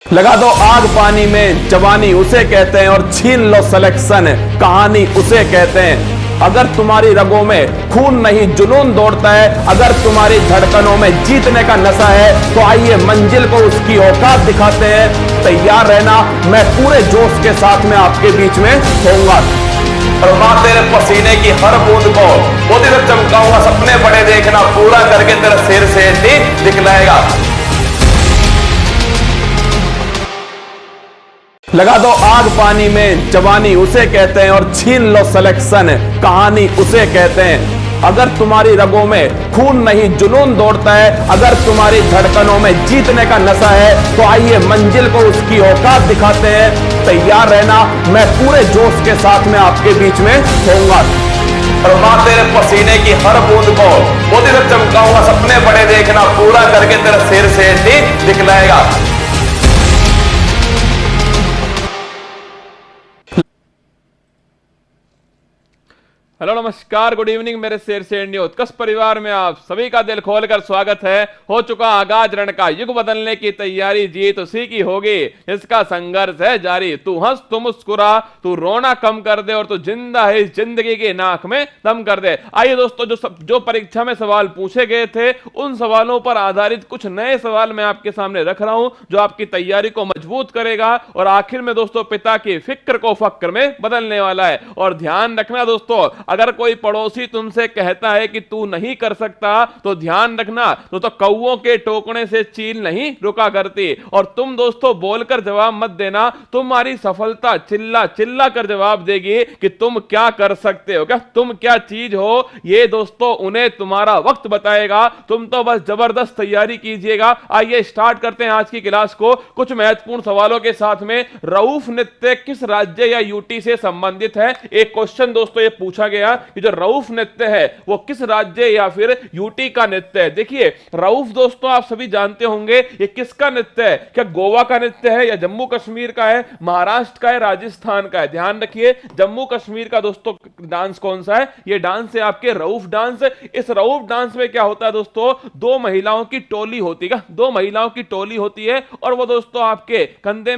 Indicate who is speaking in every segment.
Speaker 1: लगा दो आग पानी में, जवानी उसे कहते हैं, और छीन लो सिलेक्शन, कहानी उसे कहते हैं। अगर तुम्हारी रगों में खून नहीं जुनून दौड़ता है, अगर तुम्हारी धड़कनों में जीतने का नशा है, तो आइए मंजिल को उसकी औकात दिखाते हैं। तैयार रहना, मैं पूरे जोश के साथ में आपके बीच में होऊंगा। और मां तेरे पसीने की हर बूंद को मोती तक चमकाऊंगा। सपने बड़े देखना, पूरा करके तेरा सिर से दिखलाएगा। लगा दो आग पानी में, जवानी उसे कहते हैं, और छीन लो सिलेक्शन, कहानी उसे कहते हैं। अगर तुम्हारी रगों में खून नहीं जुनून दौड़ता है, अगर तुम्हारी धड़कनों में जीतने का नशा है, तो आइए मंजिल को उसकी औकात दिखाते हैं। तैयार रहना, मैं पूरे जोश के साथ में आपके बीच में होऊंगा। और मां तेरे पसीने की हर बूंद को मोती तक चमकाऊंगा। सपने बड़े देखना, पूरा करके तेरा सिर से दिखलाएगा। हेलो नमस्कार, गुड इवनिंग मेरे शेर से न्यूज उत्कर्ष परिवार में आप सभी का दिल खोलकर स्वागत है। हो चुका आगाज रण का, युग बदलने की तैयारी, जीत उसी की होगी, इसका संघर्ष है जारी। तू हंस, तू मुस्कुरा, तू रोना कम कर दे, और तू जिंदा है इस जिंदगी की नाक में दम कर दे। आइए दोस्तों, जो परीक्षा में सवाल पूछे गए थे, उन सवालों पर आधारित कुछ नए सवाल मैं आपके सामने रख रहा हूं, जो आपकी तैयारी को मजबूत करेगा और आखिर में दोस्तों पिता की फिक्र को फक्र में बदलने वाला है। और ध्यान रखना दोस्तों, अगर कोई पड़ोसी तुमसे कहता है कि तू नहीं कर सकता, तो ध्यान रखना तो कौओं के टोकने से चील नहीं रुका करती। और तुम दोस्तों बोलकर जवाब मत देना, तुम्हारी सफलता चिल्ला चिल्ला कर जवाब देगी कि तुम क्या कर सकते हो, क्या तुम क्या चीज हो, ये दोस्तों उन्हें तुम्हारा वक्त बताएगा। तुम तो बस जबरदस्त तैयारी कीजिएगा। आइए स्टार्ट करते हैं आज की क्लास को कुछ महत्वपूर्ण सवालों के साथ में। रऊफ नृत्य किस राज्य या यूटी से संबंधित है? एक क्वेश्चन दोस्तों ये पूछा गया कि जो रऊफ नृत्य है वो किस राज्य या फिर यूटी का नृत्य है। देखिए रऊफ दोस्तों आप सभी जानते होंगे ये किसका नृत्य है। क्या गोवा का नृत्य है, या जम्मू कश्मीर का है, महाराष्ट्र का है, राजस्थान का है? ध्यान रखिए, जम्मू कश्मीर का दोस्तों डांस कौन सा है? ये डांस है आपके रऊफ डांस। इस रऊफ डांस में क्या होता है दोस्तों, दो महिलाओं की टोली होती है, दो महिलाओं की टोली होती है, और वो दोस्तों आपके कंधे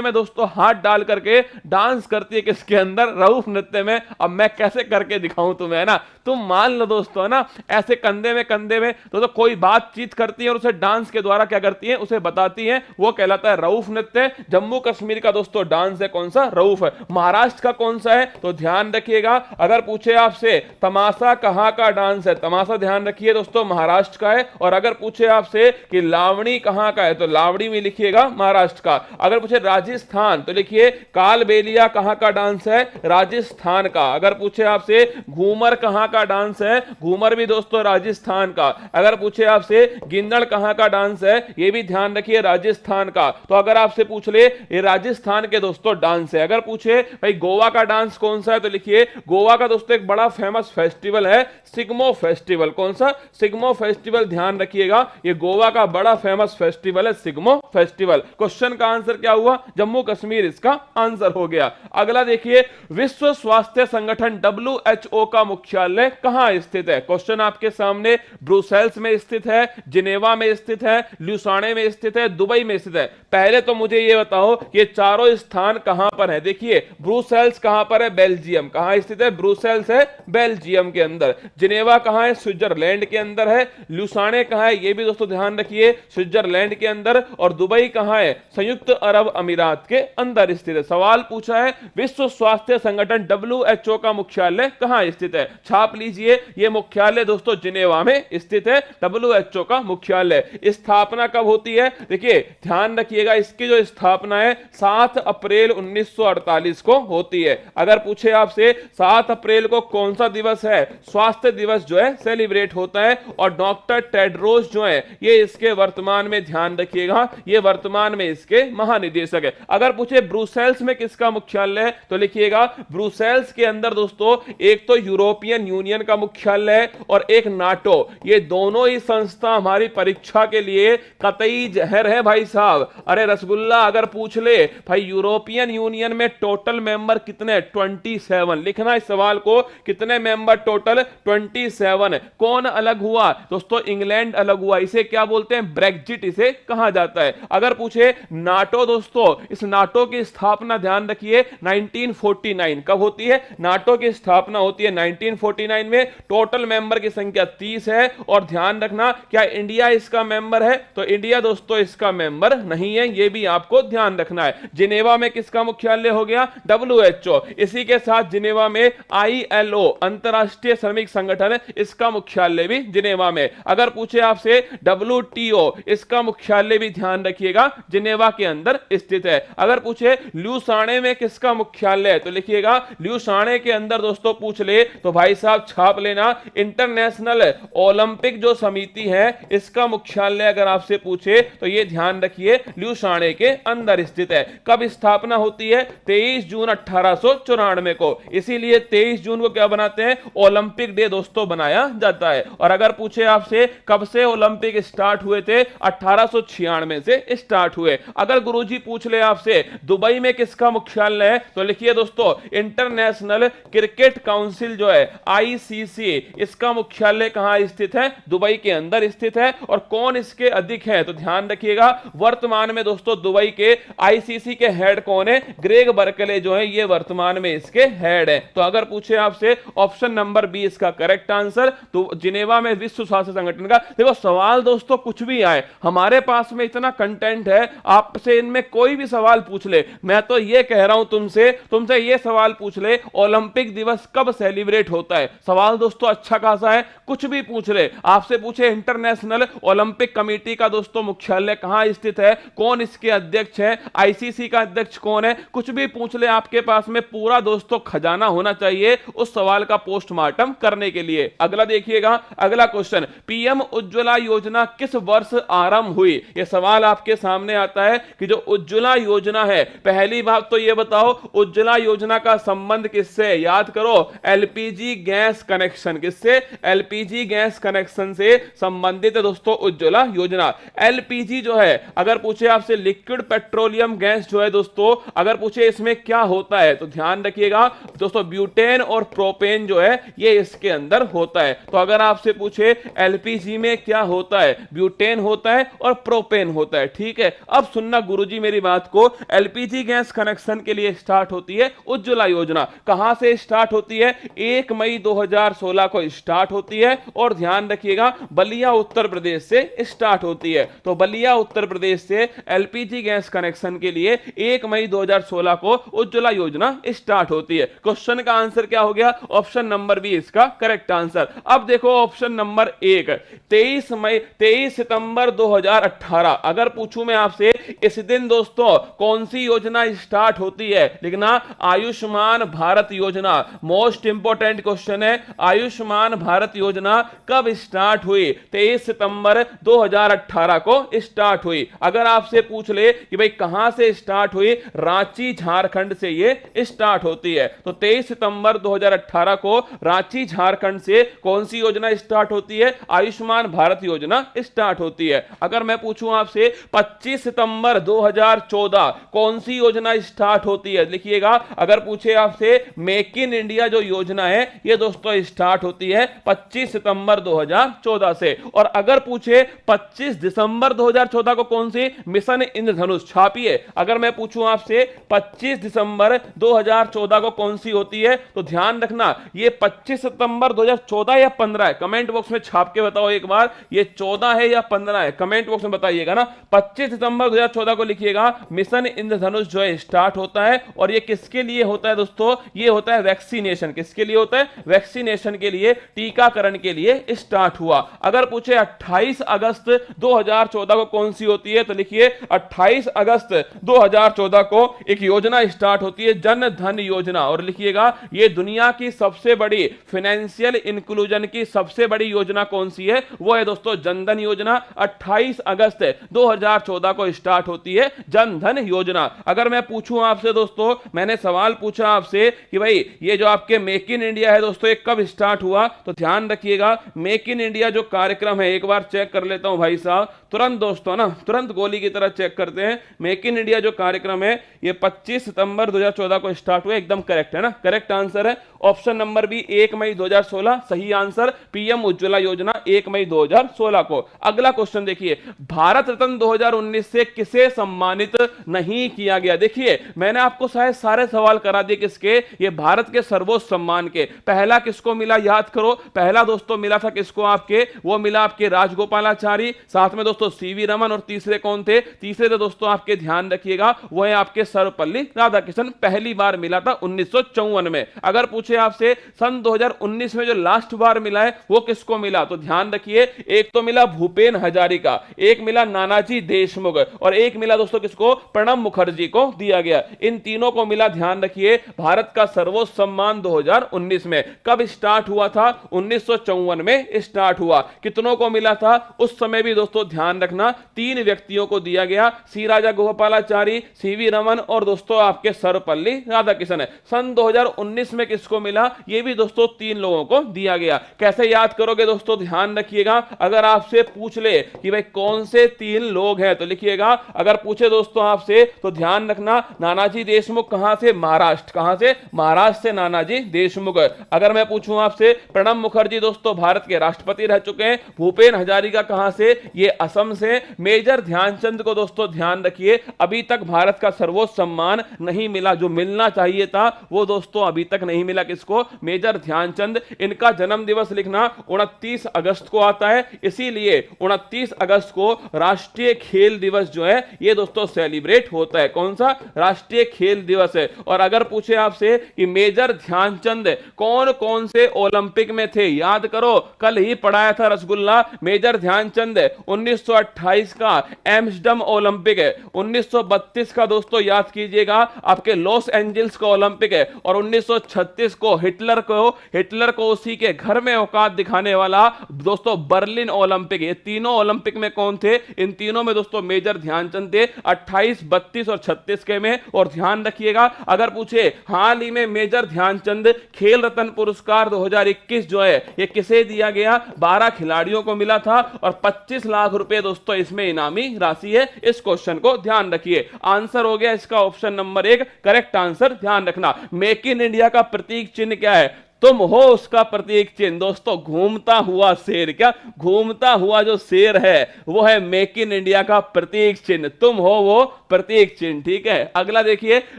Speaker 1: में दोस्तों हाथ डाल करके डांस करती है। किसके अंदर? रऊफ नृत्य में। अब मैं कैसे करके दिखाऊं तुम्हें, है ना, तुम मान लो दोस्तों, है ना, ऐसे कंधे में तो कोई बातचीत करती है और उसे डांस के द्वारा क्या करती है, उसे बताती है, वो कहलाता है रऊफ नृत्य। जम्मू कश्मीर का दोस्तों डांस है कौन सा? रऊफ है। महाराष्ट्र का कौन सा है? तो ध्यान रखिएगा, अगर पूछे आपसे तमाशा कहां का डांस है, तमाशा ध्यान रखिए दोस्तों महाराष्ट्र का है। और अगर पूछे आपसे कि लावणी कहां का है, तो लावणी में लिखिएगा महाराष्ट्र का। अगर पूछे राजस्थान, तो लिखिए कालबेलिया कहां का डांस है? राजस्थान का। अगर पूछे आपसे घूमर कहां का डांस है, घूमर भी दोस्तों राजस्थान का। अगर पूछे आपसे गिंदड़ कहां का डांस है, ये भी ध्यान रखिए राजस्थान का। तो अगर आपसे पूछ ले ये राजस्थान के दोस्तों डांस है। अगर पूछे भाई गोवा का डांस कौन सा है, तो लिखिए गोवा का दोस्तों एक बड़ा फेमस फेस्टिवल है सिग्मो फेस्टिवल। कौन सा? सिग्मो फेस्टिवल। ध्यान रखिएगा ये गोवा का बड़ा फेमस फेस्टिवल है सिग्मो फेस्टिवल। क्वेश्चन का आंसर क्या हुआ? जम्मू कश्मीर इसका आंसर हो गया। अगला देखिए, विश्व स्वास्थ्य संगठन WHO का मुख्यालय कहां स्थित है? क्वेश्चन आपके सामने। ब्रुसेल्स में स्थित है, जिनेवा में स्थित है, ल्यूसाने में स्थित है, दुबई में स्थित है। पहले तो मुझे ये बताओ ये चारों स्थान कहां पर है। देखिए ब्रुसेल्स कहां पर है? बेल्जियम। कहां स्थित है? ब्रुसेल्स है बेल्जियम के अंदर। जिनेवा कहां है? स्विट्जरलैंड के अंदर है। ल्यूसाने कहां है? ये भी दोस्तों ध्यान रखिए स्विट्जरलैंड के अंदर। और दुबई कहां है? संयुक्त अरब अमीरात के अंदर स्थित है। सवाल पूछा है विश्व स्वास्थ्य संगठन WHO का मुख्यालय कहां स्थित है? छाप लीजिए, यह मुख्यालय दोस्तों जिनेवा में स्थित है WHO का मुख्यालय। स्थापना कब होती है? देखिए ध्यान रखिएगा इसकी जो स्थापना है 7 अप्रैल 1948 को होती है। अगर पूछे आपसे 7 अप्रैल को कौन सा दिवस है, स्वास्थ्य दिवस जो है सेलिब्रेट होता है। और डॉक्टर टेड्रोस जो है ये इसके वर्तमान में, ध्यान रखिएगा, ये वर्तमान में इसके महानिदेशक है। अगर पूछे ब्रुसेल्स में किसका मुख्यालय है, तो लिखिएगा ब्रुसेल्स के अंदर दोस्तों दोस्तों, एक तो यूरोपियन यूनियन का मुख्यालय है और एक नाटो। ये दोनों ही संस्था हमारी परीक्षा के लिए कतई जहर है भाई साहब। अरे रसगुल्ला अगर पूछ ले भाई यूरोपियन यूनियन में टोटल मेंबर कितने, 27 लिखना इस सवाल को, कितने मेंबर टोटल, 27। कौन अलग हुआ दोस्तों, इंग्लैंड अलग हुआ। इसे क्या बोलते हैं, ब्रेग्जिट इसे कहा जाता है। अगर पूछे नाटो दोस्तों, इस नाटो की स्थापना ध्यान रखिए 1949 कब होती है, नाटो की स्थापना होती है 1949 में। टोटल मेंबर की संख्या 30 है और ध्यान रखना क्या इंडिया इसका मेंबर है, तो इंडिया दोस्तों इसका मेंबर नहीं है, यह भी आपको ध्यान रखना है। जिनेवा में किसका मुख्यालय हो गया, WHO। इसी के साथ जिनेवा में ILO अंतरराष्ट्रीय श्रमिक संगठन, इसका मुख्यालय भी जिनेवा में। अगर पूछे आपसे WTO, इसका मुख्यालय भी ध्यान रखिएगा जिनेवा के अंदर स्थित है। अगर पूछे ल्यूसाने में किसका मुख्यालय है, तो लिखिएगा ल्यूसाने के अंदर दोस्तों पूछ ले तो भाई साहब छाप लेना, इंटरनेशनल ओलंपिक जो समिति है इसका मुख्यालय अगर आपसे पूछे तो ये ध्यान रखिए ल्यूसाने के अंदर स्थित है। कब स्थापना होती है, 23 जून 1894 को। इसीलिए 23 जून को क्या बनाते हैं, ओलंपिक डे दोस्तों बनाया जाता है। और अगर पूछे आपसे कब से ओलंपिक स्टार्ट हुए थे, 1896 से स्टार्ट हुए। अगर गुरुजी पूछ ले आपसे दुबई में किसका मुख्यालय है, तो लिखिए दोस्तों इंटरनेशनल क्रिकेट काउंसिल जो है ICC, इसका मुख्यालय कहां स्थित है, दुबई के अंदर स्थित है। और कौन इसके अधिक है, तो ध्यान रखिएगा वर्तमान में दोस्तों दुबई के ICC के हेड कौन है, ग्रेग बर्कले जो है ये वर्तमान में इसके हेड है। तो अगर पूछे आपसे ऑप्शन नंबर बी इसका करेक्ट आंसर, तो जिनेवा में विश्व स्वास्थ्य संगठन का। देखो सवाल दोस्तों कुछ भी आए, हमारे पास में इतना कंटेंट है, आपसे इनमें कोई भी सवाल पूछ ले। मैं तो ये कह रहा हूं तुमसे ये सवाल पूछ ले, ओलंपिक दिवस कब सेलिब्रेट होता है, सवाल दोस्तों अच्छा खासा है, कुछ भी पूछ ले। आपसे पूछे इंटरनेशनल ओलंपिक कमेटी का दोस्तों मुख्यालय कहां स्थित है, कौन इसके अध्यक्ष है, ICC का अध्यक्ष कौन है, कुछ भी पूछ ले, आपके पास में पूरा दोस्तों खजाना होना चाहिए उस सवाल का पोस्टमार्टम करने के लिए। अगला देखिएगा, अगला क्वेश्चन, PM उज्ज्वला योजना किस वर्ष आरंभ हुई। यह सवाल आपके सामने आता है कि जो उज्ज्वला योजना है, पहली बात तो यह बताओ उज्ज्वला योजना का संबंध किससे, याद करो LPG गैस कनेक्शन, किससे, LPG गैस कनेक्शन से संबंधित है दोस्तों उज्ज्वला योजना। LPG जो है अगर पूछे आपसे लिक्विड पेट्रोलियम गैस जो है दोस्तों, अगर पूछे इसमें क्या होता है, तो ध्यान रखिएगा दोस्तों ब्यूटेन और प्रोपेन जो है ये इसके अंदर होता है। तो अगर आपसे पूछे LPG में क्या होता है, ब्यूटेन होता है और प्रोपेन होता है, ठीक है। अब सुनना गुरुजी मेरी बात को, LPG गैस कनेक्शन के लिए स्टार्ट होती है उज्ज्वला योजना। कहां से स्टार्ट होती है, 1 मई 2016 को स्टार्ट होती है और ध्यान रखिएगा बलिया उत्तर प्रदेश से स्टार्ट होती है। तो बलिया उत्तर प्रदेश से LPG गैस कनेक्शन के लिए 1 मई 2016 को उज्ज्वला योजना स्टार्ट होती है। क्वेश्चन का आंसर क्या हो गया, ऑप्शन नंबर बी इसका करेक्ट आंसर। अब देखो ऑप्शन नंबर 1, 23 सितंबर 2018। अगर पूछूं मैं आपसे इस दिन दोस्तों कौन सी योजना स्टार्ट होती है, लिखना आयुष्मान भारत योजना। मोस्ट इंपोर्टेंट क्वेश्चन है, आयुष्मान भारत योजना कब स्टार्ट हुई, 23 सितंबर 2018 को स्टार्ट हुई। अगर आपसे पूछ ले कि भाई कहां से स्टार्ट हुई, रांची झारखंड से ये स्टार्ट होती है। तो 23 सितंबर 2018 को रांची झारखंड से कौन सी योजना स्टार्ट होती है, आयुष्मान भारत योजना स्टार्ट होती है। अगर मैं पूछूं आपसे 25 सितंबर 2014 कौन सी योजना स्टार्ट होती है, लिखिएगा। अगर पूछे आपसे मेक इन इंडिया जो योजना है ये दोस्तों स्टार्ट होती है 25 सितंबर 2014 से। और अगर पूछे 25 दिसंबर 2014 को कौन सी, मिशन इंद्रधनुष, छापिए। अगर मैं पूछूं आपसे 25 दिसंबर 2014 को कौन सी होती है, तो ध्यान रखना ये 25 सितंबर 2014 या 15 है, कमेंट बॉक्स में छाप के बताओ एक बार, ये 14 है या 15 है, कमेंट बॉक्स में बताइएगा ना। 25 सितंबर 2014 को लिखिएगा, मिशन इंद्रधनुष जो है स्टार्ट होता है। और ये किसके लिए होता है दोस्तों, ये होता है वैक्सीनेशन, किसके लिए होता है, वैक्सीनेशन के लिए, टीकाकरण के लिए स्टार्ट हुआ। अगर पूछे 28 अगस्त 2014 को कौन सी होती है, तो लिखिए 28 अगस्त 2014 को एक योजना स्टार्ट होती है, जन धन योजना। और लिखिएगा ये दुनिया की सबसे बड़ी फाइनेंशियल इंक्लूजन की सबसे बड़ी योजना कौन सी है, वो है दोस्तों जनधन योजना। 28 अगस्त 2014 को स्टार्ट होती है जनधन योजना। अगर मैं पूछूं आपसे दोस्तों, मैंने सवाल पूछा आपसे कि भाई ये जो आपके मेक इन इंडिया है दोस्तों, ये कब स्टार्ट हुआ? तो ध्यान रखिएगा, मेक इन इंडिया जो कार्यक्रम है, एक बार चेक कर लेता हूं भाई साहब, तुरंत दोस्तों ना, तुरंत गोली की तरह चेक करते हैं। मेक इन इंडिया जो कार्यक्रम है ये 25 सितंबर 2014 को स्टार्ट हुआ। एकदम करेक्ट है ना, करेक्ट आंसर है ऑप्शन नंबर बी 1 मई 2016 सही आंसर। पीएम उज्ज्वला योजना 1 मई 2016 को। अगला क्वेश्चन देखिए, भारत रत्न 2019 से किसे सम्मानित नहीं किया गया? देखिए मैंने आपको शायद सारे सवाल करा दिए किसके, ये भारत के सर्वोच्च सम्मान के। पहला किसको मिला याद करो, पहला दोस्तों मिला था किसको आपके, वो मिला आपके राजगोपालाचारी, साथ में दोस्तों सीवी रमन, और तीसरे कौन थे? तीसरे थे दोस्तों आपके, ध्यान रखिएगा, वो है आपके सर्वपल्ली राधाकृष्णन। पहली बार मिला था 1954 में। अगर पूछे आपसे सन 2019 में जो लास्ट बार मिला है वो किसको मिला, तो ध्यान रखिए, एक तो मिला भूपेन हजारिका, एक मिला नानाजी देशमुख, और एक मिला दोस्तों किसको? प्रणब मुखर्जी को दिया गया। इन तीनों को मिला। ध्यान रखिए, भारत का सर्वोच्च सम्मान 2019 में कब स्टार्ट हुआ था? 1954 में स्टार्ट हुआ। कितनों को मिला था उस समय भी दोस्तों ध्यान रखना, 3 व्यक्तियों को दिया गया, सी राजा गोपालाचारी, सीवी रमन और दोस्तों आपके सर्वपल्ली राधाकृष्णन। सन 2019 में किसको मिला? ये भी दोस्तों 3 लोगों को दिया गया। कैसे याद करोगे दोस्तों? ध्यान रखिएगा, अगर आपसे पूछ ले कि भाई कौन से 3 लोग हैं तो लिखिएगा। अगर पूछे दोस्तों आपसे तो ध्यान रखना, नानाजी देशमुख कहां से? महाराष्ट्र। कहां से? महाराष्ट्र से नानाजी देशमुख। अगर मैं पूछूं आपसे, प्रणब मुखर्जी दोस्तों भारत के राष्ट्रपति रह चुके हैं। भूपेन हजारिका कहां से? ये असम से। मेजर ध्यानचंद को दोस्तों ध्यान रखिए, अभी तक भारत का सर्वोच्च सम्मान नहीं मिला, जो मिलना चाहिए था वो दोस्तों अभी तक नहीं मिला। किसको? मेजर ध्यानचंद। इनका जन्म दिवस लिखना 29 अगस्त को आता है, इसीलिए 29 अगस्त को राष्ट्रीय खेल दिवस जो है ये दोस्तों सेलिब्रेट होता है। कौन सा? राष्ट्रीय खेल दिवस है। और अगर पूछे आपसे कि मेजर ध्यानचंद कौन कौन से ओलंपिक में थे, याद करो, कल ही पढ़ाया था रसगुल्ला। मेजर ध्यानचंद 1928 का एम्स्टर्डम ओलंपिक है, 1932 का दोस्तों याद कीजिएगा आपके लॉस एंजल्स का ओलंपिक है, और 1936 को हिटलर को उसी के घर में औकात दिखाने वाला दोस्तों बर्लिन ओलंपिक। ये तीनों ओलंपिक में कौन थे? इन तीनों में दोस्तों मेजर ध्यानचंद थे, 28, 32 और 36 के में। और ध्यान रखिएगा, अगर पूछे हाल ही में मेजर ध्यानचंद खेल रत्न पुरस्कार 2021 जो है ये किसे दिया गया? 12 खिलाड़ियों को मिला था, और 25 लाख रुपए दोस्तों इसमें इनामी राशि है। इस क्वेश्चन को ध्यान रखिए। आंसर हो गया इसका ऑप्शन नंबर 1 करेक्ट आंसर। ध्यान रखना, मेक इन इंडिया का प्रतीक चिन्ह क्या है? तुम हो उसका प्रतीक चिन्ह दोस्तों, घूमता हुआ शेर। क्या? घूमता हुआ जो शेर है वो है मेक इन इंडिया का प्रतीक चिन्ह। तुम हो वो प्रतीक चिन्ह, ठीक है। अगला देखिए,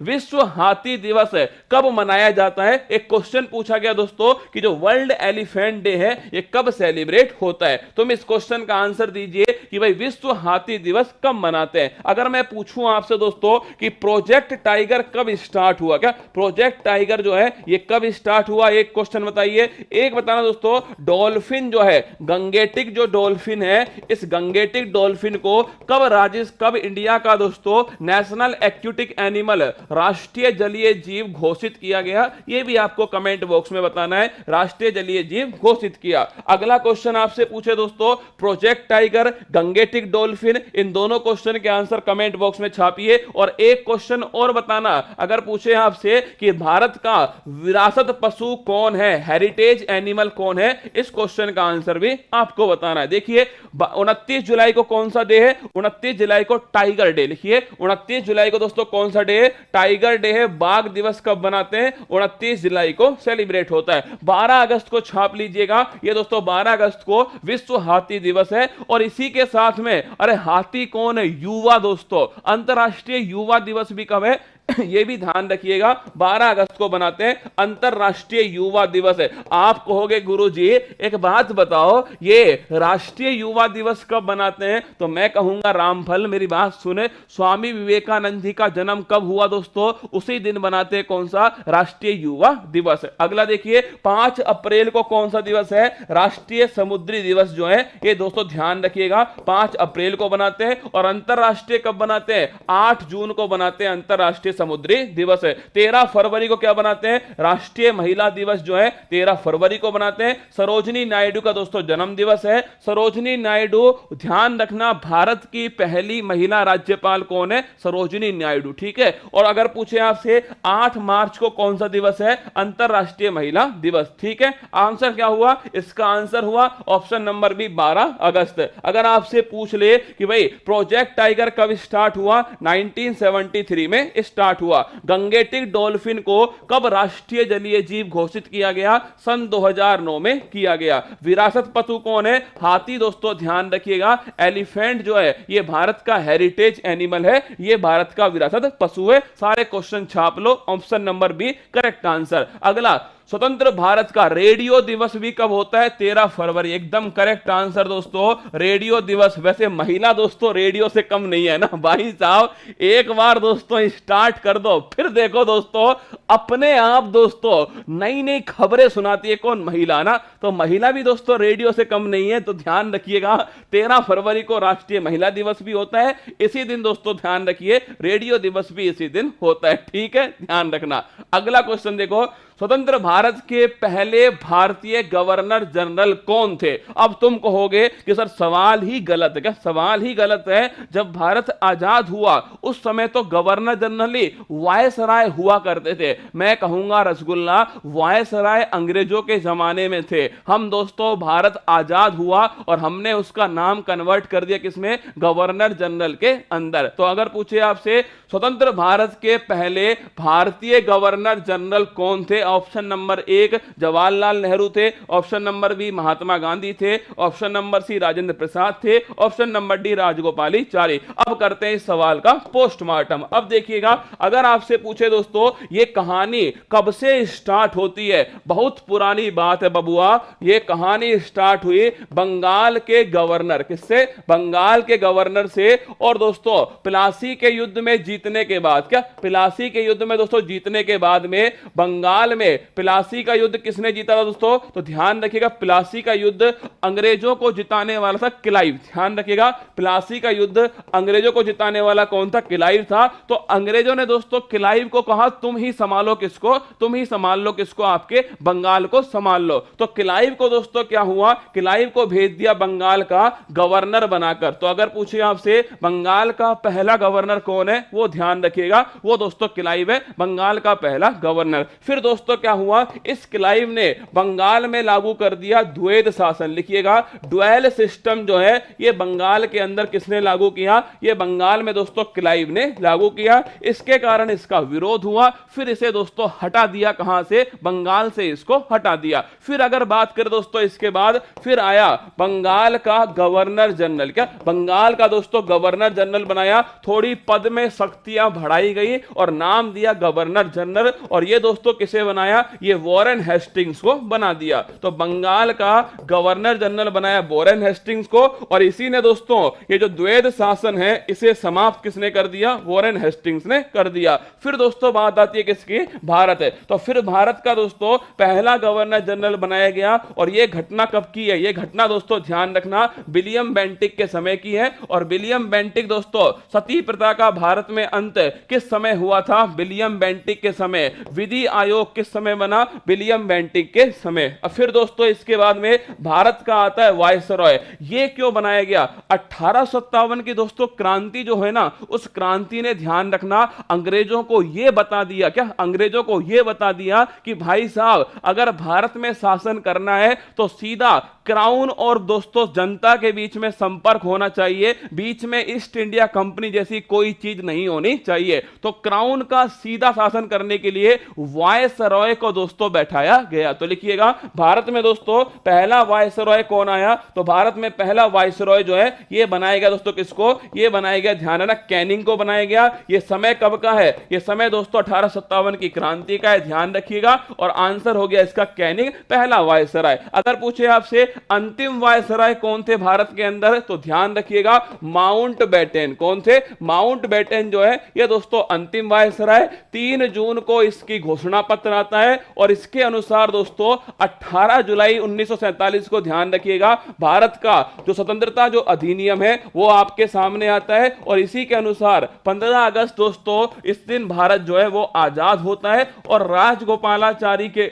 Speaker 1: विश्व हाथी दिवस है कब मनाया जाता है? एक क्वेश्चन पूछा गया दोस्तों कि जो वर्ल्ड एलिफेंट डे है ये कब सेलिब्रेट होता है। तुम इस क्वेश्चन का आंसर दीजिए कि भाई विश्व हाथी दिवस कब मनाते हैं। अगर मैं पूछूं आपसे दोस्तों कि प्रोजेक्ट टाइगर कब स्टार्ट हुआ, क्या प्रोजेक्ट टाइगर जो है ये कब स्टार्ट हुआ? एक क्वेश्चन बताइए। एक बताना दोस्तों, डॉल्फिन जो है, गंगेटिक जो डॉल्फिन है, इस गंगेटिक डॉल्फिन को कब इंडिया का दोस्तों नेशनल एक्वेटिक एनिमल, राष्ट्रीय जलीय जीव घोषित किया गया? ये भी आपको कमेंट बॉक्स में बताना है, राष्ट्रीय जलीय जीव घोषित किया। अगला क्वेश्चन आपसे पूछे दोस्तों, प्रोजेक्ट टाइगर, गंगेटिक डॉल्फिन, इन दोनों क्वेश्चन के आंसर कमेंट बॉक्स में छापिए। और एक क्वेश्चन और बताना, अगर पूछे आपसे कि भारत का विरासत पशु कौन है, हेरिटेज एनिमल कौन है, इस क्वेश्चन का आंसर भी आपको बताना है। देखिए 29 जुलाई को कौन सा डे है? 29 जुलाई को टाइगर डे। लिखिए 29 जुलाई को दोस्तों कौन सा डे है? टाइगर डे है। बाघ दिवस कब बनाते हैं? 29 जुलाई को सेलिब्रेट होता है। 12 अगस्त को छाप लीजिएगा, ये दोस्तों 12 अगस्त को विश्व हाथी दिवस है। और इसी के साथ में, अरे हाथी कौन है? युवा दोस्तों, अंतरराष्ट्रीय युवा दिवस भी कब है? ये भी ध्यान रखिएगा, 12 अगस्त को बनाते हैं, अंतरराष्ट्रीय युवा दिवस है। आप कहोगे गुरुजी एक बात बताओ, ये राष्ट्रीय युवा दिवस कब बनाते हैं? तो मैं कहूंगा रामफल, मेरी बात सुने, स्वामी विवेकानंद जी का जन्म कब हुआ दोस्तों? उसी दिन बनाते हैं। कौन सा? राष्ट्रीय युवा दिवस है। अगला देखिए, 5 अप्रैल को कौन सा दिवस है? राष्ट्रीय समुद्री दिवस जो है ये दोस्तों ध्यान रखिएगा, 5 अप्रैल को बनाते हैं। और अंतरराष्ट्रीय कब बनाते हैं? 8 जून को बनाते हैं अंतरराष्ट्रीय समुद्री दिवस है। 13 फरवरी को क्या बनाते हैं, राष्ट्रीय महिला दिवस जो है 13 फरवरी को बनाते हैं। सरोजिनी नायडू का दोस्तों जन्म दिवस है। सरोजिनी नायडू, ध्यान रखना, भारत की पहली महिला राज्यपाल कौन है, सरोजिनी नायडू, ठीक है। और अगर पूछे आपसे 8 मार्च को कौन सा दिवस है, अंतरराष्ट्रीय महिला दिवस, ठीक है। आंसर क्या हुआ, इसका आंसर हुआ ऑप्शन नंबर बी 12 अगस्त। अगर आपसे पूछ ले कि भाई प्रोजेक्ट टाइगर कब स्टार्ट हुआ, 1973 में स्टार्ट हुआ। गंगेटिक डॉल्फिन को कब राष्ट्रीय जलीय जीव घोषित किया गया, सन 2009 में किया गया। विरासत पशु कौन है, हाथी दोस्तों, ध्यान रखिएगा। एलिफेंट जो है ये भारत का हेरिटेज एनिमल है, ये भारत का विरासत पशु है। सारे क्वेश्चन छाप लो, option number B correct answer. अगला, स्वतंत्र भारत का रेडियो दिवस भी कब होता है, 13 फरवरी, एकदम करेक्ट आंसर दोस्तों, रेडियो दिवस। वैसे महिला दोस्तों रेडियो से कम नहीं है ना भाई साहब, एक बार दोस्तों स्टार्ट कर दो, फिर देखो दोस्तों अपने आप दोस्तों नई नई खबरें सुनाती है कौन, महिला ना। तो महिला भी दोस्तों रेडियो से कम नहीं है। तो ध्यान रखिएगा 13 फरवरी को राष्ट्रीय महिला दिवस भी होता है, इसी दिन दोस्तों ध्यान रखिए रेडियो दिवस भी इसी दिन होता है, ठीक है, ध्यान रखना। अगला क्वेश्चन देखो, स्वतंत्र भारत के पहले भारतीय गवर्नर जनरल कौन थे। अब तुम कहोगे कि सर सवाल ही गलत है क्या, सवाल ही गलत है। जब भारत आजाद हुआ उस समय तो गवर्नर जनरल ही वायसराय हुआ करते थे। मैं कहूंगा रसगुल्ला, वायसराय अंग्रेजों के जमाने में थे। हम दोस्तों भारत आजाद हुआ और हमने उसका नाम कन्वर्ट कर दिया किसमें, गवर्नर जनरल के अंदर। तो अगर पूछे आपसे स्वतंत्र भारत के पहले भारतीय गवर्नर जनरल कौन थे, ऑप्शन नंबर 1 जवाहरलाल नेहरू थे, option number B Mahatma Gandhi थे, ऑप्शन नंबर सी राजेंद्र प्रसाद थे, ऑप्शन नंबर डी राजगोपालाचारी। अब करते हैं इस सवाल का पोस्टमार्टम। अब देखिएगा, अगर आपसे पूछे दोस्तों ये कहानी कब से स्टार्ट होती है, बहुत पुरानी बात है बबुआ। ये कहानी स्टार्ट हुई बंगाल के गवर्नर, किससे, बंगाल के गवर्नर से। और दोस्तों प्लासी के युद्ध में जीतने के बाद, क्या प्लासी के युद्ध में दोस्तों जीतने के बाद में बंगाल में प्लासी का युद्ध किसने जीता था दोस्तों, तो ध्यान रखिएगा प्लासी का युद्ध अंग्रेजों को जिताने वाला था क्लाइव। ध्यान रखिएगा प्लासी का युद्ध अंग्रेजों को जिताने वाला कौन था, क्लाइव था। तो अंग्रेजों ने दोस्तों क्लाइव को कहा तुम ही संभालो किसको, तुम ही संभाल लो किसको, आपके बंगाल को संभाल लो। तो क्लाइव को दोस्तों क्या हुआ, क्लाइव को भेज दिया बंगाल का गवर्नर बनाकर। तो अगर पूछे आपसे बंगाल का पहला गवर्नर कौन है, वो ध्यान रखिएगा, वो दोस्तों क्लाइव है, बंगाल का पहला गवर्नर। फिर दोस्तों क्या हुआ, इस क्लाइव ने बंगाल में लागू कर दिया द्वैध शासन। लिखिएगा ड्यूअल सिस्टम जो है ये बंगाल के अंदर किसने लागू किया, ये बंगाल में दोस्तों क्लाइव ने लागू किया। इसके कारण इसका विरोध हुआ, फिर इसे दोस्तों हटा दिया, कहां से, बंगाल से इसको हटा दिया। फिर अगर बात करें दोस्तों इसके बाद फिर आया बंगाल का गवर्नर जनरल, क्या बंगाल का दोस्तों गवर्नर जनरल बनाया। थोड़ी पद में शक्तियां बढ़ाई गई और नाम दिया गवर्नर जनरल। और ये दोस्तों किसे बनाया, ये वॉरेन हेस्टिंग्स को बना दिया। तो बंगाल का गवर्नर जनरल बनाया वॉरेन हेस्टिंग्स को, और इसी ने दोस्तों ये जो द्वैध शासन है इसे समाप्त किसने कर दिया, वॉरेन हेस्टिंग्स ने कर दिया। फिर दोस्तों बात आती है किसकी, भारत है। तो फिर भारत का दोस्तों पहला गवर्नर जनरल बनाया गया। और यह घटना कब की है, यह घटना दोस्तों ध्यान रखना विलियम बेंटिक के समय की है। और विलियम बेंटिक दोस्तों सती प्रथा का भारत में अंत किस समय हुआ था, विलियम बेंटिक के समय। विधि आयोग किस समय बना, विलियम बेंटिक के समय। अब फिर दोस्तों इसके बाद में भारत का आता है वायसरॉय। ये क्यों बनाया गया, 1857 की दोस्तों क्रांति जो है ना, उस क्रांति ने ध्यान रखना अंग्रेजों को यह बता दिया, क्या अंग्रेजों को यह बता दिया कि भाई साहब अगर भारत में शासन करना है तो सीधा क्राउन और दोस्तों जनता के बीच में संपर्क होना चाहिए, बीच में ईस्ट इंडिया कंपनी जैसी कोई चीज नहीं होनी चाहिए। तो क्राउन का सीधा शासन करने के लिए वायसरॉय को दोस्तों बैठाया गया। तो लिखिएगा भारत में दोस्तों पहला वायसरॉय कौन आया, तो भारत में पहला वायसरॉय जो है ये बनाया गया दोस्तों किसको, ये बनाया गया, ध्यान रखना, कैनिंग को बनाया गया। ये समय कब का है, ये समय दोस्तों 1857 की क्रांति का है, ध्यान रखिएगा। और आंसर हो गया इसका कैनिंग, पहला वायसराय। अगर पूछे आपसे अंतिम वायसराय कौन थे भारत के अंदर, तो ध्यान रखिएगा माउंट बैटेन। कौन थे, माउंट बैटेन जो है ये दोस्तों अंतिम वायसराय। 3 जून को इसकी घोषणा पत्र आता है और इसके अनुसार दोस्तों 18 जुलाई 1947 को ध्यान रखिएगा, भारत का जो स्वतंत्रता जो अधिनियम है वो आपके सामने आता है और इसी के अनुसार 15 अगस्त दोस्तों इस दिन भारत जो है वो आजाद होता है और राजगोपालाचारी के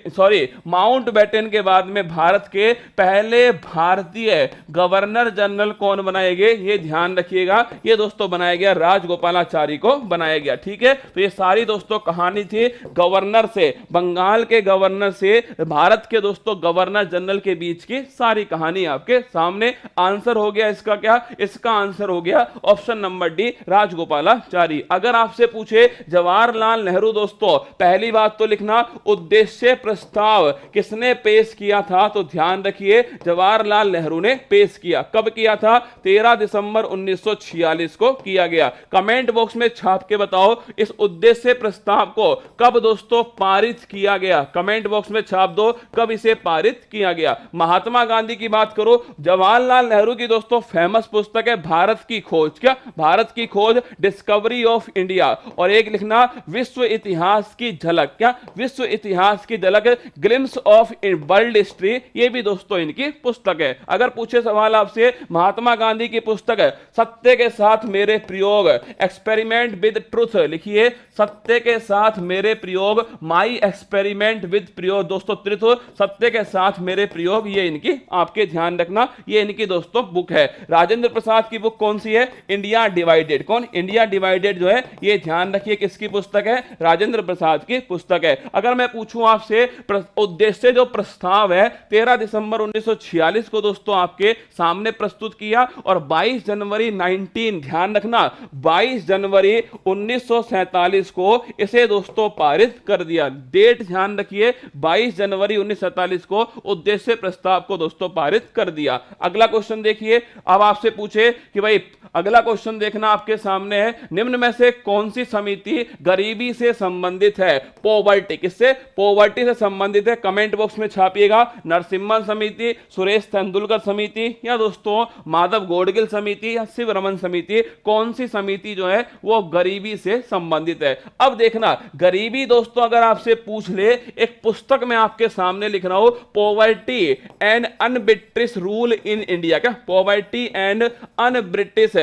Speaker 1: माउंटबेटन के बाद में भारत के पहले भारतीय गवर्नर जनरल कौन बनाए गए, ये ध्यान रखिएगा, ये दोस्तों बनाया गया राजगोपालाचारी को बनाया गया। ठीक है, तो ये सारी दोस्तों कहानी थी गवर्नर से, बंगाल के गवर्नर से भारत के दोस्तों गवर्नर जनरल के बीच की सारी कहानी आपके सामने। आंसर हो गया इसका क्या, इसका आंसर हो गया ऑप्शन नंबर डी, राजगोपालाचारी। अगर आपसे पूछे जवाहरलाल नेहरू दोस्तों, पहली बात तो लिखना उद्देश्य प्रस्ताव किसने पेश किया था, तो ध्यान रखिए जवाहरलाल नेहरू ने पेश किया। कब किया था, 13 दिसंबर 1946 को किया गया। कमेंट बॉक्स में छाप के बताओ इस उद्देश्य प्रस्ताव को कब दोस्तों पारित किया गया, कमेंट बॉक्स में छाप दो कब इसे पारित किया गया। महात्मा गांधी की बात करो, जवाहरलाल नेहरू की दोस्तों फेमस पुस्तक है भारत की खोज, क्या भारत की खोज, डिस्कवरी ऑफ इंडिया, और एक लिखना विश्व इतिहास की झलक, क्या विश्व इतिहास की झलक, ग्लिम्स ऑफ वर्ल्ड हिस्ट्री, ये भी दोस्तों इनकी पुस्तक है। अगर पूछे सवाल आपसे महात्मा गांधी की पुस्तक है सत्य के साथ मेरे प्रयोग, एक्सपेरिमेंट विद ट्रुथ, लिखिए सत्य के साथ मेरे प्रयोग, माई एक्सपेरिमेंट विद प्रयोग दोस्तों ट्रुथ, सत्य के साथ मेरे प्रयोग, ये इनकी आपके ध्यान रखना, ये इनकी दोस्तों बुक है। राजेंद्र प्रसाद की बुक कौन सी है, इंडिया डिवाइडेड, कौन, इंडिया डिवाइडेड जो है ये ध्यान रखिए किसकी पुस्तक है, राजेंद्र प्रसाद की पुस्तक है। अगर मैं पूछूं आपसे उद्देश्य जो प्रस्ताव है 13 दिसंबर 1946 को दोस्तों आपके सामने प्रस्तुत किया और 22 जनवरी 19 ध्यान रखना 22 जनवरी 1947 को इसे दोस्तों पारित कर दिया। डेट ध्यान रखिए 22 जनवरी 1947 को उद्देश्य प्रस्ताव को दोस्तों पारित कर दिया। अगला क्वेश्चन देखिए, अब आपसे पूछे कि भाई अगला क्वेश्चन देखना आपके सामने है, निम्न में से कौन सी समिति गरीबी से संबंधित है, पॉवर्टी, किससे, पॉवर्टी से संबंधित है, कमेंट बॉक्स में छापिएगा, नरसिम्हन समिति, सुरेश तेंदुलकर समिति, या दोस्तों माधव गोडगिल समिति या शिव रमन समिति, कौन सी समिति जो है वो गरीबी से संबंधित है। अब देखना गरीबी दोस्तों अगर आपसे पूछ ले, एक पुस्तक में आपके सामने लिख रहा हूं, poverty and un-British rule in India, क्या poverty and un-British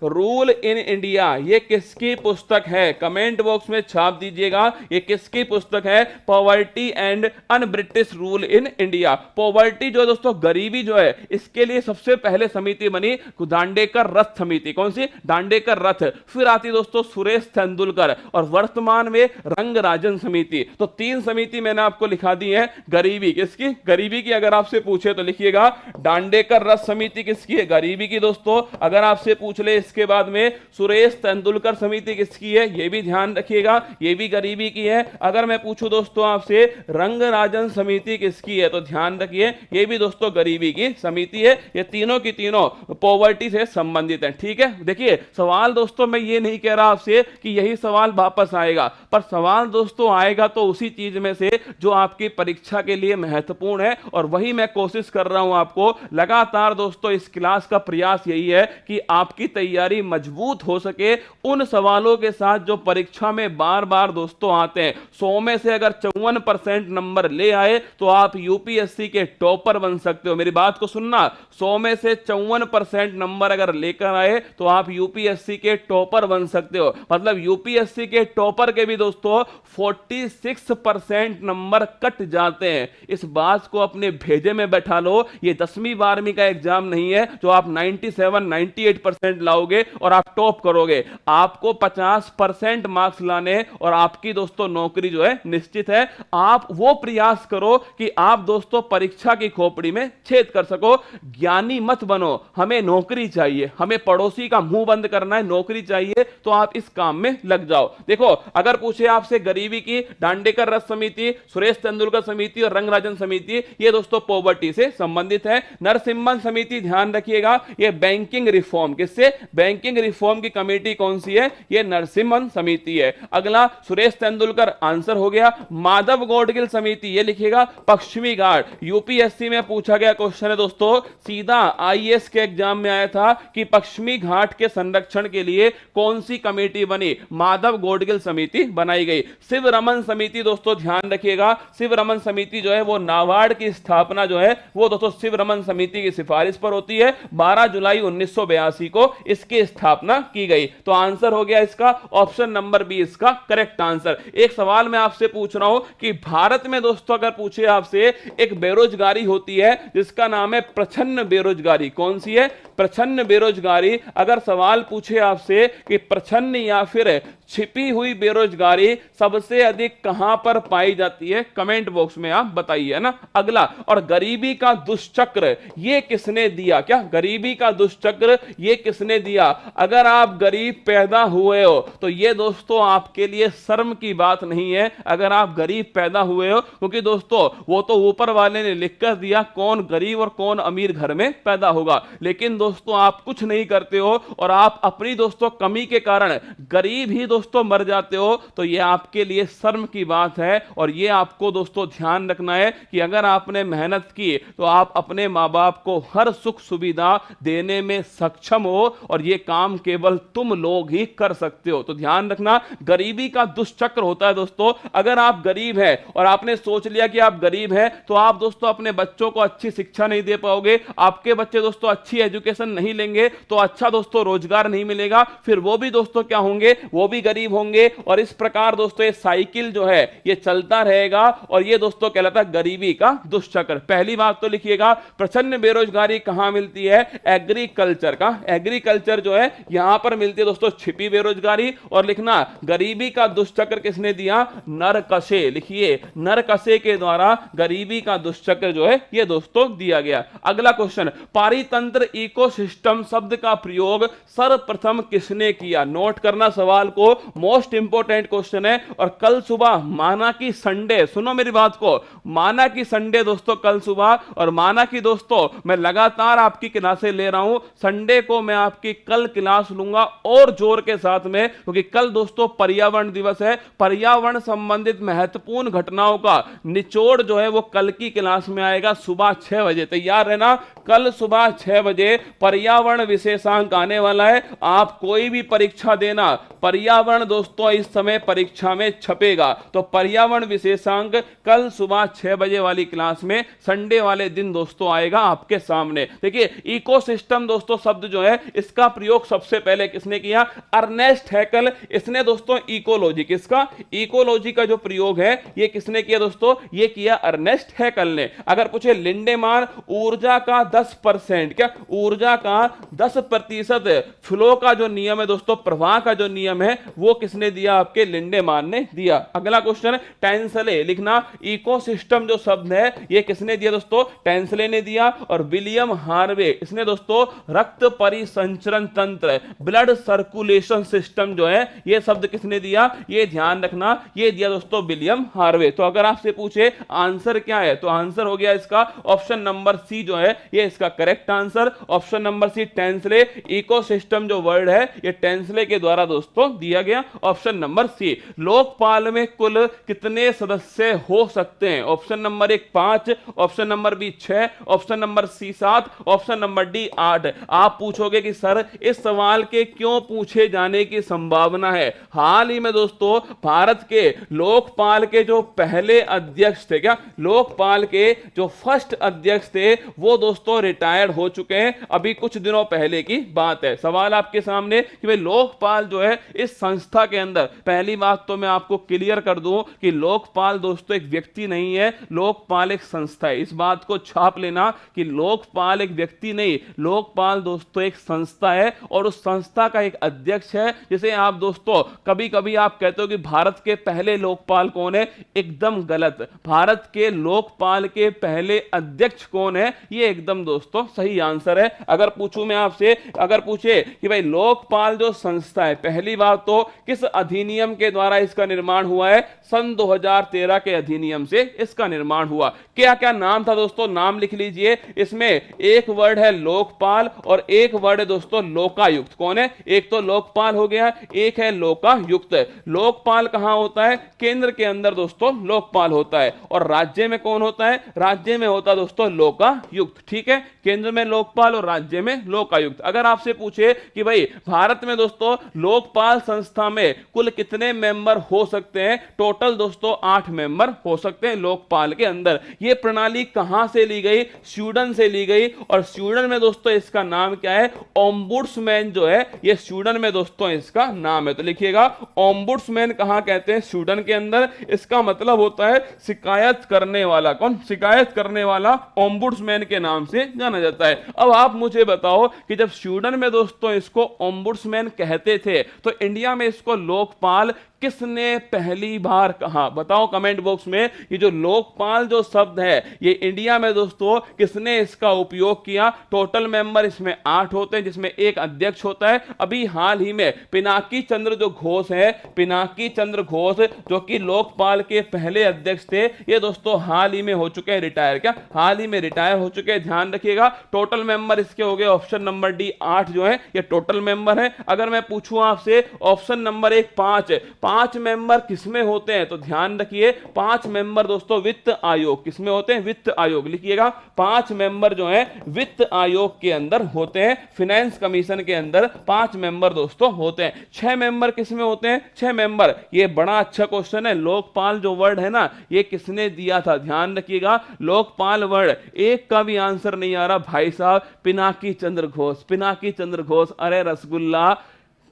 Speaker 1: rule in India, ये किसकी पुस्तक है, कमेंट बॉक्स में छाप दीजिएगा ये किसकी पुस्तक है, poverty and un-British rule in India. Poverty जो दोस्तों गरीबी जो है इसके लिए सबसे पहले समिति बनी दांडेकर रथ समिति, कौन सी, दांडेकर रथ, फिर आती दोस्तों सुरेश तेंदुलकर और वर्तमान में रंगराजन समिति। तो 3 समिति मैंने आपको लिखा दी है गरीबी किसकी, गरीबी की अगर आपसे पूछे तो लिखिएगा दांडेकर रथ समिति किसकी है, गरीबी की दोस्तों। अगर आपसे पूछ ले इसके बाद में सुरेश तेंदुलकर समिति किसकी है, ये भी ध्यान रखिएगा ये भी गरीबी की है। अगर मैं पूछूं दोस्तों आपसे रंगराजन समिति किसकी है, तो ध्यान रखिए ये भी दोस्तों गरीबी की समिति है। ये तीनों की तीनों पॉवर्टी से संबंधित है। ठीक है, देखिए सवाल दोस्तों मैं ये नहीं कह रहा आपसे कि यही सवाल वापस आएगा, पर सवाल दोस्तों आएगा तो उसी चीज में से जो आपकी परीक्षा के लिए महत्वपूर्ण है, और वही मैं कोशिश कर रहा हूं आपको लगातार दोस्तों। इस क्लास का प्रयास यही है कि आपकी तैयारी मजबूत हो सके उन सवालों के साथ जो परीक्षा में बार बार दोस्तों आते हैं। 100 में से अगर 54% नंबर ले आए तो आप यूपीएससी के टॉपर बन सकते हो। मेरी बात को सुनना, 100 में से 54% नंबर अगर लेकर आए तो आप यूपीएससी के टॉपर बन सकते हो। मतलब यूपीएससी के टॉपर के भी दोस्तों 46% नंबर कट जाते हैं। इस बात को अपने भेजे में बैठा लो, ये 10वीं 12वीं का एग्जाम नहीं है जो आप 97-98% लाओगे और आप टॉप करोगे। आपको 50% मार्क्स लाने और आपकी दोस्तों नौकरी जो है निश्चित है। आप वो प्रयास करो कि आप दोस्तों परीक्षा की खोपड़ी में छेद कर सको। ज्ञानी मत बनो, हमें नौकरी चाहिए, हमें पड़ोसी का मुंह बंद करना है, नौकरी चाहिए, तो आप इस काम में लग जाओ। देखो अगर पूछे आपसे गरीबी की, दांडेकर रथ समिति, सुरेश तेंदुलकर समिति और रंगराजन समिति, ये दोस्तों पॉवर्टी से संबंधित है। नरसिम्हन समिति ध्यान रखिएगा ये बैंकिंग रिफॉर्म, किससे, बैंकिंग रिफॉर्म की कमेटी कौन सी है, ये नरसिम्हन समिति है। अगला सुरेश तेंदुलकर आंसर हो गया। माधव गोडगिल समिति ये लिखिएगा पश्चिमी घाट, यूपीएससी में पूछा गया क्वेश्चन है दोस्तों, सीधा आईएएस के एग्जाम में आया था कि पश्चिमी घाट के संरक्षण के लिए कौन सी कमेटी बनी, माधव गोडगिल समिति बनाई गई। शिव रमन समिति दोस्तों ध्यान रखिएगा, शिव रमन समिति जो है वो नाबार्ड की स्थापना जो है वो दोस्तों शिव रमन समिति की सिफारिश पर होती है। 12 जुलाई 1982 को इसकी स्थापना की गई। तो आंसर हो गया इसका ऑप्शन नंबर बी इसका करेक्ट आंसर। एक सवाल मैं आपसे पूछ रहा हूं कि भारत में दोस्तों अगर पूछे आपसे एक बेरोजगारी होती है जिसका नाम है प्रछन्न बेरोजगारी, कौन सी है? प्रछन्न बेरोजगारी। अगर सवाल पूछे आपसे कि प्रछन्न या फिर छिपी हुई बेरोजगारी सबसे अधिक कहां पर पाई जाती है, कमेंट बॉक्स में आप बताइए ना। अगला, और गरीबी का दुष्चक्र ये किसने दिया? क्या गरीबी का दुष्चक्र ये किसने दिया? अगर आप गरीब पैदा हुए हो तो ये दोस्तों आपके लिए शर्म की बात नहीं है अगर आप गरीब पैदा हुए हो, क्योंकि दोस्तों वो तो ऊपर वाले ने लिख कर दिया कौन गरीब और कौन अमीर घर में पैदा होगा, लेकिन दोस्तों आप कुछ नहीं करते हो और आप अपनी दोस्तों कमी के कारण गरीब ही दोस्तों मर जाते हो, तो ये आपके लिए शर्म की बात है। और ये आपको दोस्तों ध्यान रखना है कि अगर आपने मेहनत की तो आप अपने मां बाप को हर सुख सुविधा देने में सक्षम हो और ये काम केवल तुम लोग ही कर सकते हो। तो ध्यान रखना, गरीबी का दुष्चक्र होता है दोस्तों। अगर आप गरीब हैं और आपने सोच लिया कि आप गरीब हैं तो आप दोस्तों अपने बच्चों को अच्छी शिक्षा नहीं दे पाओगे, आपके बच्चे दोस्तों अच्छी एजुकेशन नहीं लेंगे तो अच्छा दोस्तों रोजगार नहीं मिलेगा, फिर वो भी दोस्तों क्या होंगे? वो भी गरीब होंगे। और इस प्रकार दोस्तों ये साइकिल जो है ये चलता रहेगा और ये दोस्तों कहलाता है गरीबी का दुष्चक्र। पहली बात तो लिखिएगा, प्रचंड बेरोजगारी कहां मिलती है? एग्रीकल्चर का, एग्रीकल्चर जो है यहां पर मिलती है दोस्तों छिपी बेरोजगारी। और लिखना, गरीबी का दुष्चक्र किसने दिया? नरकशे। लिखिए, नरकशे के द्वारा गरीबी का दुष्चक्र जो है ये दोस्तों दिया गया। अगला क्वेश्चन, पारितंत्र इकोसिस्टम शब्द का प्रयोग सर्वप्रथम किसने किया? नोट करना सवाल को, मोस्ट इंपोर्टेंट क्वेश्चन है। और कल सुबह माना कि संडे, सुनो मेरी बात को, माना कि संडे दोस्तों कल सुबह, और माना कि दोस्तों मैं लगातार आपकी क्लासें ले रहा हूं, संडे को मैं आपकी कल क्लास लूंगा और जोर के साथ में, क्योंकि कल दोस्तों पर्यावरण दिवस है। पर्यावरण संबंधित महत्वपूर्ण घटनाओं का निचोड़ जो है वो कल की क्लास में आएगा सुबह 6 बजे। तैयार रहना, कल सुबह 6 बजे पर्यावरण विशेषांक आने वाला है। आप कोई भी परीक्षा देना, पर्यावरण दोस्तों इस समय परीक्षा में छपेगा, तो पर्यावरण विशेषांक कल सुबह 6 बजे वाली क्लास में संडे वाले दिन दोस्तों आएगा आपके सामने। देखिए, इकोसिस्टम दोस्तों शब्द जो है इसका प्रयोग सबसे पहले किसने किया? अर्नेस्ट हैकल। इसने दोस्तों इकोलॉजी, किसका? इकोलॉजी का जो प्रयोग है ये किसने किया दोस्तों? ये किया अर्नेस्ट हैकल ने। अगर पूछे लिंडेमान, ऊर्जा का 10%, क्या ऊर्जा का 10% फ्लो का जो नियम है दोस्तों, प्रवाह का जो नियम है वो किसने दिया? आपके लिंडेमान ने दिया। अगला क्वेश्चन, टेंसले। लिखना, इकोसिस्टम जो शब्द है ये किसने दिया दोस्तों? टेंसले ने दिया। और विलियम हार्वे, इसने दोस्तों रक्त परिसंचरण तंत्र, ब्लड सर्कुलेशन सिस्टम जो है ये शब्द किसने दिया? ये ध्यान रखना, ये दिया दोस्तों विलियम हार्वे। तो अगर आपसे पूछे आंसर क्या है तो आंसर हो गया इसका ऑप्शन नंबर सी जो है ये इसका correct answer. Option number C Tansley, ecosystem जो वर्ड है ये टेंसले के द्वारा दोस्तों दिया गया। ऑप्शन नंबर सी। लोकपाल में कुल कितने सदस्य हो सकते हैं? Option number 1 5, option number B 6, option number C 7, option number D 8। आप पूछोगे कि सर इस सवाल के क्यों पूछे जाने की संभावना है? हाल ही में दोस्तों भारत के लोकपाल के जो पहले अध्यक्ष थे, क्या लोकपाल के जो फर्स्ट अध्यक्ष थे वो दोस्तों रिटायर्ड हो चुके हैं, अभी कुछ दिनों पहले की बात है। सवाल आपके सामने कि भाई लोकपाल जो है इस संस्था के अंदर, पहली बात तो मैं आपको क्लियर कर दूं कि लोकपाल दोस्तों एक व्यक्ति नहीं है, लोकपाल एक संस्था है। इस बात को छाप लेना कि लोकपाल एक व्यक्ति नहीं, लोकपाल दोस्तों एक संस्था है और उस संस्था का एक अध्यक्ष है। जैसे आप दोस्तों कभी कभी आप कहते हो कि भारत के पहले लोकपाल कौन है, एकदम गलत। भारत के लोकपाल के पहले अध्यक्ष कौन है, ये एकदम दोस्तों सही आंसर है। अगर पूछूं मैं आपसे, अगर पूछे कि भाई लोकपाल जो संस्था है, पहली बात तो किस अधिनियम के द्वारा इसका निर्माण हुआ है? सन 2013 के अधिनियम से इसका निर्माण हुआ। क्या क्या नाम था दोस्तों? नाम लिख लीजिए। इसमें एक वर्ड है लोकपाल और एक वर्ड है दोस्तों लोकायुक्त। कौन है? एक तो लोकपाल हो गया, एक है लोकायुक्त। लोकपाल कहां होता है? केंद्र के अंदर दोस्तों लोकपाल होता है। और राज्य में कौन होता है? राज्य में होता है दोस्तों लोकायुक्त। ठीक है। है, केंद्र में लोकपाल और राज्य में लोकायुक्त। अगर आपसे पूछे कि भाई भारत में दोस्तों लोकपाल संस्था में कुल कितने मेंबर हो सकते हैं, टोटल दोस्तों 8 मेंबर हो सकते हैं लोकपाल के अंदर। यह प्रणाली कहां से ली गई, स्वीडन से ली गई, और स्वीडन में दोस्तों इसका नाम क्या है, ओम्बुड्समैन जो है, यह स्वीडन में दोस्तों इसका नाम है। तो लिखिएगा ओम्बुड्समैन कहां कहते हैं, स्वीडन के अंदर। इसका मतलब होता है शिकायत करने वाला। कौन शिकायत करने वाला, ओम्बुड्समैन के नाम से जाना जाता है। अब आप मुझे बताओ कि जब स्वीडन में दोस्तों इसको ओम्बुड्समैन कहते थे तो इंडिया में इसको लोकपाल किसने पहली बार कहा, बताओ कमेंट बॉक्स में। ये जो लोकपाल जो शब्द है ये इंडिया में दोस्तों किसने इसका उपयोग किया। टोटल मेंबर इसमें 8 होते हैं, जिसमें एक अध्यक्ष होता है। अभी हाल ही में पिनाकी चंद्र जो घोष है, पिनाकी चंद्र घोष जो कि लोकपाल के पहले अध्यक्ष थे, ये दोस्तों हाल ही में हो चुके हैं रिटायर। क्या हाल ही में रिटायर हो चुके हैं, ध्यान रखिएगा। टोटल मेंबर इसके हो गए ऑप्शन नंबर डी 8 जो है ये टोटल मेंबर है। अगर मैं पूछूं आपसे ऑप्शन नंबर 1 5 मेंबर किसमें होते हैं, तो ध्यान रखिए 5 मेंबर दोस्तों वित्त आयोग किसमें होते हैं, वित्त आयोग। लिखिएगा 5 मेंबर जो है वित्त आयोग के अंदर होते हैं, फाइनेंस कमीशन के अंदर 5 मेंबर दोस्तों होते हैं। 6 मेंबर किसमें होते हैं, 6 मेंबर, ये बड़ा अच्छा क्वेश्चन है। लोकपाल जो वर्ड है ना ये किसने दिया था, ध्यान रखिएगा। लोकपाल वर्ड एक का भी आंसर नहीं आ रहा भाई साहब, पिनाकी चंद्र घोष, पिनाकी चंद्र घोष। अरे रसगुल्ला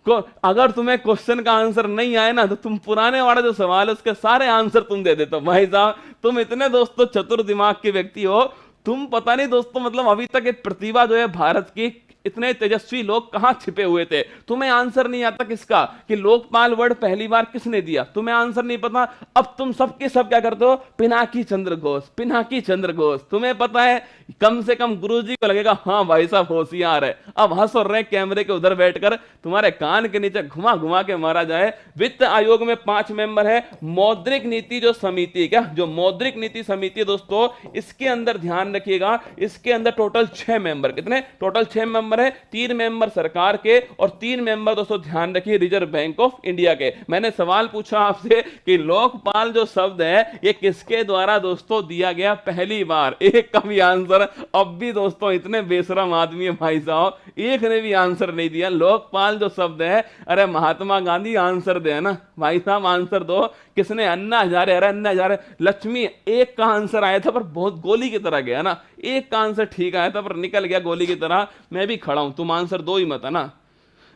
Speaker 1: को अगर तुम्हें क्वेश्चन का आंसर नहीं आए ना तो तुम पुराने वाला जो सवाल है उसके सारे आंसर तुम दे देते हो भाई साहब। तुम इतने दोस्तों चतुर दिमाग के व्यक्ति हो, तुम पता नहीं दोस्तों मतलब अभी तक एक प्रतिभा जो है भारत की, इतने तेजस्वी लोग कहां छिपे हुए थे। तुम्हें आंसर नहीं आता किसका, कि लोकपाल वर्ड पहली बार किसने दिया, तुम्हें आंसर नहीं पता। अब तुम सबके सब क्या करते हो, पिनाकी चंद्र घोष, पिनाकी चंद्र घोष। तुम्हें पता है कम से कम गुरुजी को लगेगा हाँ भाई साहब होशियार है। अब हंस और रहे कैमरे के उधर बैठकर, तुम्हारे कान के नीचे घुमा घुमा के मारा जाए। वित्त आयोग में 5 मेंबर है। मौद्रिक नीति जो समिति, क्या जो मौद्रिक नीति समिति दोस्तों, इसके अंदर ध्यान रखिएगा, इसके अंदर टोटल 6 मेंबर, कितने टोटल 6 मेंबर है। 3 मेंबर सरकार के और 3 मेंबर दोस्तों ध्यान रखिए रिजर्व बैंक ऑफ इंडिया के। मैंने सवाल पूछा आपसे कि लोकपाल जो शब्द है ये किसके द्वारा दोस्तों दिया गया पहली बार, एक का भी आंसर अब भी दोस्तों इतने बेशरम आदमी है भाई साहब, एक ने भी आंसर नहीं दिया। लोकपाल जो शब्द है, अरे महात्मा गांधी आंसर दे ना भाई साहब, आंसर दो। किसने, अन्ना हजारे, अरे अन्ना हजारे, लक्ष्मी। एक का आंसर आया था पर बहुत गोली की तरह गया ना, एक का आंसर ठीक आया था पर निकल गया गोली की तरह। मैं भी खड़ा हूं, तुम आंसर दो ही मत है ना,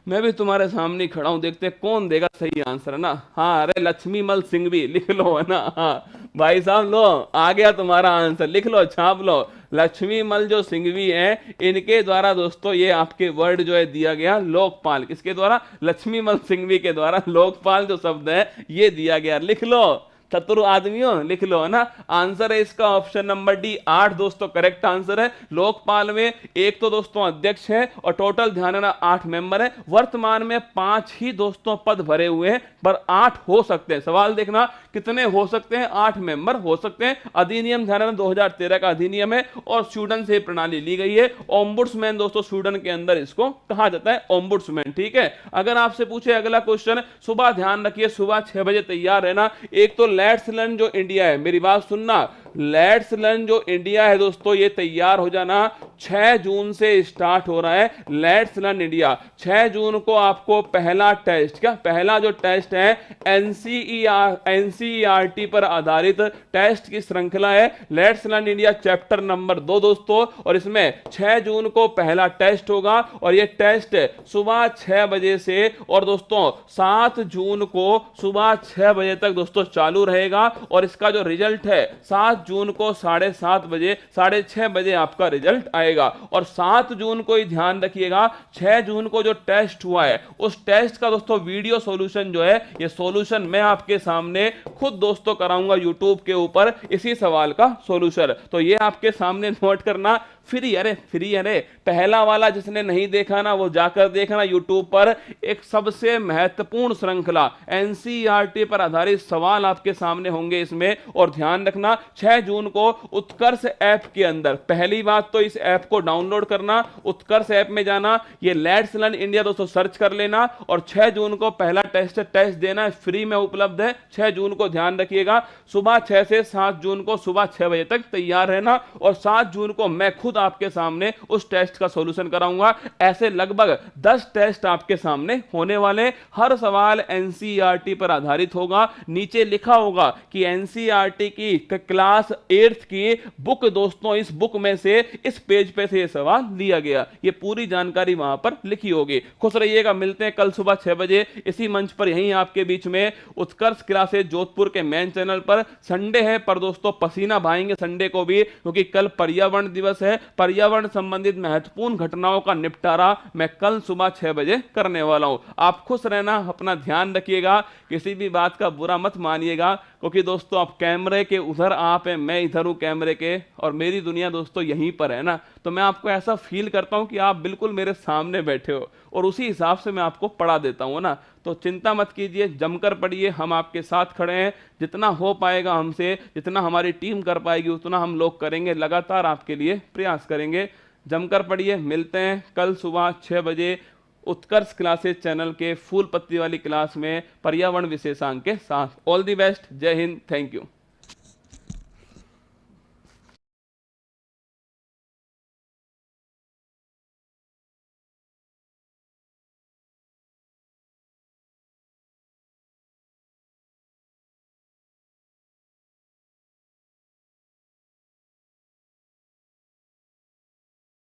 Speaker 1: मैं भी तुम्हारे सामने खड़ा हूं, देखते कौन देगा सही आंसर है ना। हाँ अरे लक्ष्मी मल सिंह भी लिख लो है ना। हाँ भाई साहब लो आ गया तुम्हारा आंसर, लिख लो छाप लो। लक्ष्मी मल जो सिंघवी है इनके द्वारा दोस्तों ये आपके वर्ड जो है दिया गया लोकपाल, किसके द्वारा, लक्ष्मी मल सिंघवी के द्वारा लोकपाल जो शब्द है ये दिया गया। लिख लो चतुर आदमियों, लिख लो है ना। आंसर है इसका ऑप्शन नंबर डी 8 दोस्तों करेक्ट आंसर है। लोकपाल में एक तो दोस्तों अध्यक्ष है और टोटल ध्यान रखना 8 मेंबर है। वर्तमान में 5 ही दोस्तों पद भरे हुए हैं पर 8 हो सकते हैं। सवाल देखना कितने हो सकते हैं, 8 मेंबर हो सकते हैं। अधिनियम ध्यान रखना 2013 का अधिनियम है और स्वीडन से प्रणाली ली गई है। ओम्बुड्समैन दोस्तों स्वीडन के अंदर इसको कहा जाता है ओम्बुड्समैन, ठीक है। अगर आपसे पूछे अगला क्वेश्चन, सुबह ध्यान रखिए सुबह 6 बजे तैयार रहना। एक तो लेट्स लर्न जो इंडिया है, मेरी बात सुनना, लेट्स लर्न जो इंडिया है दोस्तों ये तैयार हो जाना। 6 जून से स्टार्ट हो रहा है लेट्स लर्न इंडिया। 6 जून को आपको पहला टेस्ट, क्या पहला जो टेस्ट है एनसीईआरटी पर आधारित टेस्ट की श्रृंखला है let's learn India chapter number 2 दोस्तों। और इसमें 6 जून को पहला टेस्ट होगा और ये टेस्ट सुबह 6 बजे से और दोस्तों 7 जून को सुबह 6 बजे तक दोस्तों चालू रहेगा। और इसका जो रिजल्ट है 7 जून को 7:30 बजे 6:30 बजे आपका रिजल्ट आएगा। और 7 जून को ही ध्यान रखिएगा 6 जून को जो टेस्ट हुआ है उस टेस्ट का दोस्तों वीडियो सॉल्यूशन जो है ये सॉल्यूशन मैं आपके सामने खुद दोस्तों कराऊंगा यूट्यूब के ऊपर, इसी सवाल का सॉल्यूशन। तो ये आपके सामने नोट करना, फ्री, अरे फ्री, अरे पहला वाला जिसने नहीं देखा ना वो जाकर देखना यूट्यूब पर। एक सबसे महत्वपूर्ण श्रृंखला एनसीईआरटी पर आधारित सवाल आपके सामने होंगे इसमें। और ध्यान रखना 6 6 जून को उत्कर्ष ऐप के अंदर। पहली बात तो इस ऐप को डाउनलोड करना, उत्कर्ष ऐप में जाना, ये लेट्स लर्न इंडिया दोस्तों सर्च कर लेना और 6 जून को पहला टेस्ट देना, फ्री में उपलब्ध है। 6 जून को ध्यान रखिएगा, सुबह 6 से 7 जून को सुबह 6 बजे तक तैयार रहना और 7 जून को मैं खुद आपके सामने उस टेस्ट का सॉल्यूशन कराऊंगा। ऐसे लगभग 10 टेस्ट आपके सामने होने वाले, हर सवाल एनसीईआरटी पर आधारित होगा। नीचे लिखा होगा कि एनसीईआरटी की क्लास 8th की बुक दोस्तों, इस बुक में से इस पेज पे से ये सवाल लिया गया, ये पूरी जानकारी वहां पर लिखी होगी। खुश रहिएगा, मिलते हैं कल सुबह 6 बजे इसी मंच पर, यहीं आपके बीच में उत्कर्ष क्लासेस जोधपुर के मेन चैनल पर। संडे है पर दोस्तों पसीना बहाएंगे संडे को भी, क्योंकि कल पर्यावरण दिवस है। पर्यावरण संबंधित महत्वपूर्ण घटनाओं का निपटारा मैं कल सुबह 6 बजे करने वाला हूं। आप खुश रहना, अपना ध्यान रखिएगा, किसी भी बात का बुरा मत मानिएगा, क्योंकि दोस्तों आप कैमरे के उधर आप हैं, मैं इधर हूं कैमरे के, और मेरी दुनिया दोस्तों यहीं पर है ना। तो मैं आपको ऐसा फील करता हूं कि आप बिल्कुल मेरे सामने बैठे हो और उसी हिसाब से मैं आपको पढ़ा देता हूं ना। तो चिंता मत कीजिए, जमकर पढ़िए, हम आपके साथ खड़े हैं। जितना हो पाएगा हमसे, जितना हमारी टीम कर पाएगी उतना हम लोग करेंगे, लगातार आपके लिए प्रयास करेंगे। जमकर पढ़िए, मिलते हैं कल सुबह 6 बजे उत्कर्ष क्लासेस चैनल के फूल पत्ती वाली क्लास में पर्यावरण विशेषांक के साथ। ऑल द बेस्ट, जय हिंद, थैंक यू।